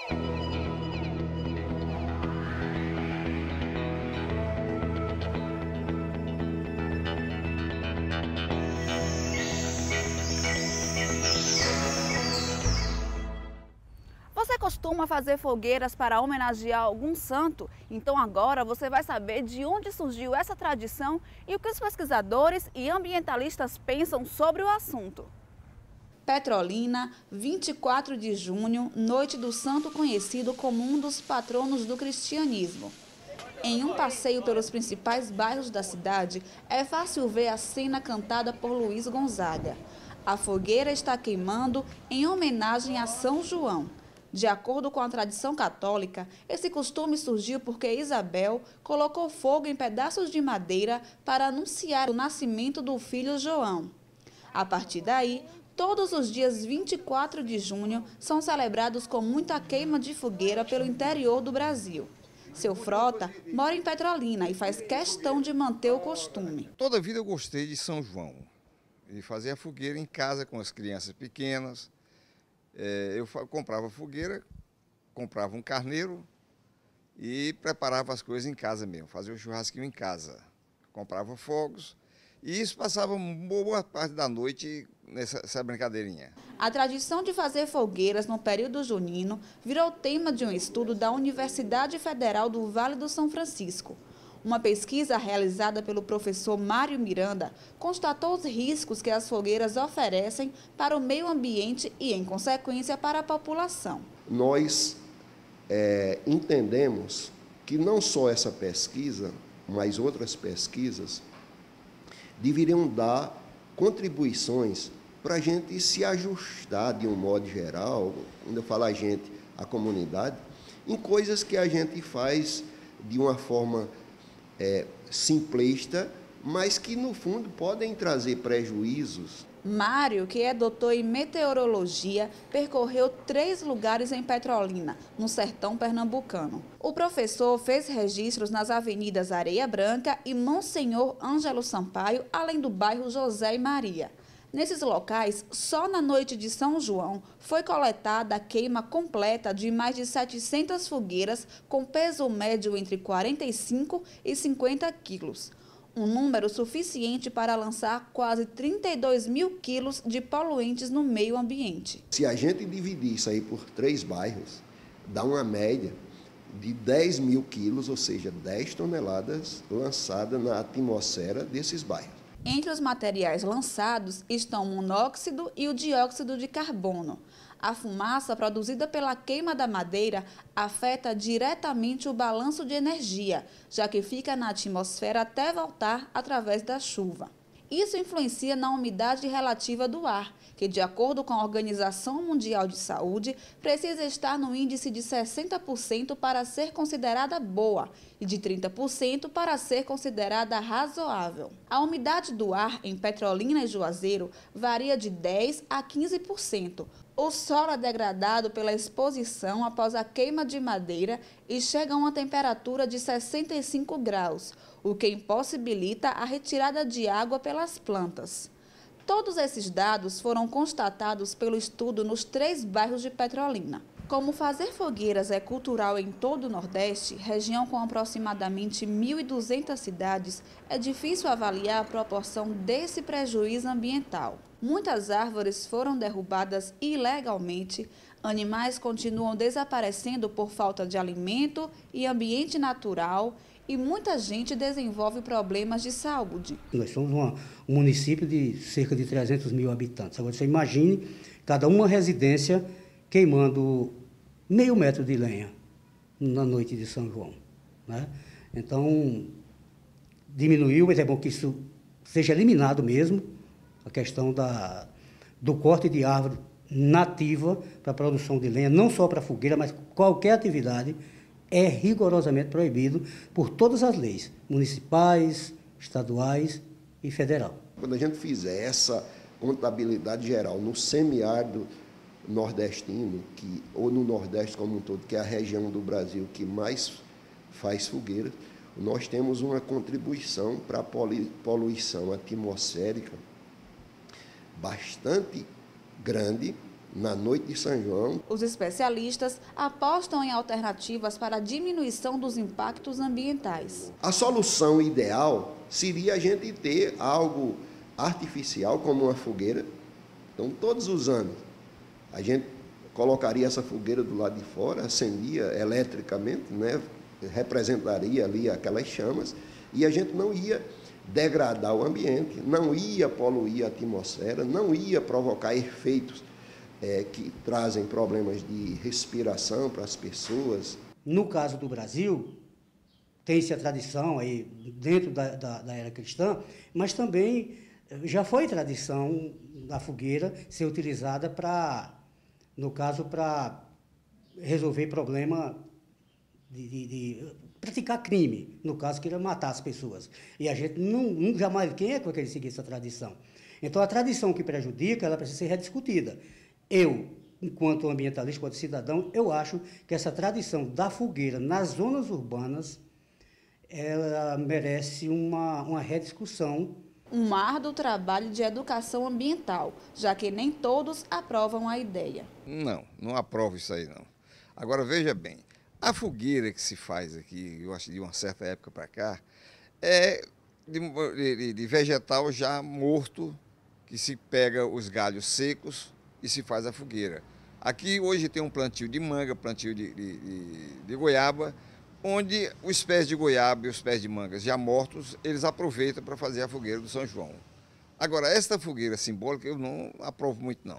Você costuma fazer fogueiras para homenagear algum santo? Então agora você vai saber de onde surgiu essa tradição e o que os pesquisadores e ambientalistas pensam sobre o assunto. Petrolina, 24 de junho, noite do santo conhecido como um dos patronos do cristianismo. Em um passeio pelos principais bairros da cidade, é fácil ver a cena cantada por Luiz Gonzaga. A fogueira está queimando em homenagem a São João. De acordo com a tradição católica, esse costume surgiu porque Isabel colocou fogo em pedaços de madeira para anunciar o nascimento do filho João. A partir daí, todos os dias 24 de junho são celebrados com muita queima de fogueira pelo interior do Brasil. Seu Frota mora em Petrolina e faz questão de manter o costume. Toda a vida eu gostei de São João e fazia fogueira em casa com as crianças pequenas. Eu comprava fogueira, comprava um carneiro e preparava as coisas em casa mesmo, fazia o churrasquinho em casa, comprava fogos e isso passava boa parte da noite nessa brincadeirinha. A tradição de fazer fogueiras no período junino virou tema de um estudo da Universidade Federal do Vale do São Francisco. Uma pesquisa realizada pelo professor Mário Miranda constatou os riscos que as fogueiras oferecem para o meio ambiente e, em consequência, para a população. Nós entendemos que não só essa pesquisa, mas outras pesquisas deveriam dar contribuições para a gente se ajustar de um modo geral, quando eu falo a gente, a comunidade, em coisas que a gente faz de uma forma simplista, mas que no fundo podem trazer prejuízos. Mário, que é doutor em meteorologia, percorreu 3 lugares em Petrolina, no sertão pernambucano. O professor fez registros nas avenidas Areia Branca e Monsenhor Ângelo Sampaio, além do bairro José e Maria. Nesses locais, só na noite de São João, foi coletada a queima completa de mais de 700 fogueiras com peso médio entre 45 e 50 quilos. Um número suficiente para lançar quase 32 mil quilos de poluentes no meio ambiente. Se a gente dividir isso aí por 3 bairros, dá uma média de 10 mil quilos, ou seja, 10 toneladas lançadas na atmosfera desses bairros. Entre os materiais lançados estão o monóxido e o dióxido de carbono. A fumaça produzida pela queima da madeira afeta diretamente o balanço de energia, já que fica na atmosfera até voltar através da chuva. Isso influencia na umidade relativa do ar, que, de acordo com a Organização Mundial de Saúde, precisa estar no índice de 60% para ser considerada boa e de 30% para ser considerada razoável. A umidade do ar em Petrolina e Juazeiro varia de 10% a 15%. O solo é degradado pela exposição após a queima de madeira e chega a uma temperatura de 65 graus, o que impossibilita a retirada de água pelas plantas. Todos esses dados foram constatados pelo estudo nos 3 bairros de Petrolina. Como fazer fogueiras é cultural em todo o Nordeste, região com aproximadamente 1.200 cidades, é difícil avaliar a proporção desse prejuízo ambiental. Muitas árvores foram derrubadas ilegalmente, animais continuam desaparecendo por falta de alimento e ambiente natural, e muita gente desenvolve problemas de saúde. Nós somos um município de cerca de 300 mil habitantes. Agora você imagine cada uma residência queimando meio metro de lenha na noite de São João, né? Então, diminuiu, mas é bom que isso seja eliminado mesmo, a questão do corte de árvore nativa para a produção de lenha, não só para fogueira, mas qualquer atividade é rigorosamente proibido por todas as leis, municipais, estaduais e federal. Quando a gente fizer essa contabilidade geral no semiárido nordestino, ou no Nordeste como um todo, que é a região do Brasil que mais faz fogueiras, nós temos uma contribuição para a poluição atmosférica bastante grande, na noite de São João. Os especialistas apostam em alternativas para a diminuição dos impactos ambientais. A solução ideal seria a gente ter algo artificial, como uma fogueira. Então, todos os anos, a gente colocaria essa fogueira do lado de fora, acendia eletricamente, né? Representaria ali aquelas chamas, e a gente não ia degradar o ambiente, não ia poluir a atmosfera, não ia provocar efeitos que trazem problemas de respiração para as pessoas. No caso do Brasil, tem-se a tradição aí dentro da era cristã, mas também já foi tradição da fogueira ser utilizada para, no caso, para resolver problema de praticar crime, no caso, queria matar as pessoas. E a gente não jamais, quem é que vai querer seguir essa tradição? Então, a tradição que prejudica, ela precisa ser rediscutida. Eu, enquanto ambientalista, enquanto cidadão, eu acho que essa tradição da fogueira nas zonas urbanas, ela merece uma rediscussão. Um árduo trabalho de educação ambiental, já que nem todos aprovam a ideia. Não aprovo isso aí, não. Agora, veja bem, a fogueira que se faz aqui, eu acho de uma certa época para cá, é de vegetal já morto, que se pega os galhos secos e se faz a fogueira. Aqui hoje tem um plantio de manga, plantio de goiaba, onde os pés de goiaba e os pés de mangas já mortos, eles aproveitam para fazer a fogueira do São João. Agora, esta fogueira simbólica eu não aprovo muito, não.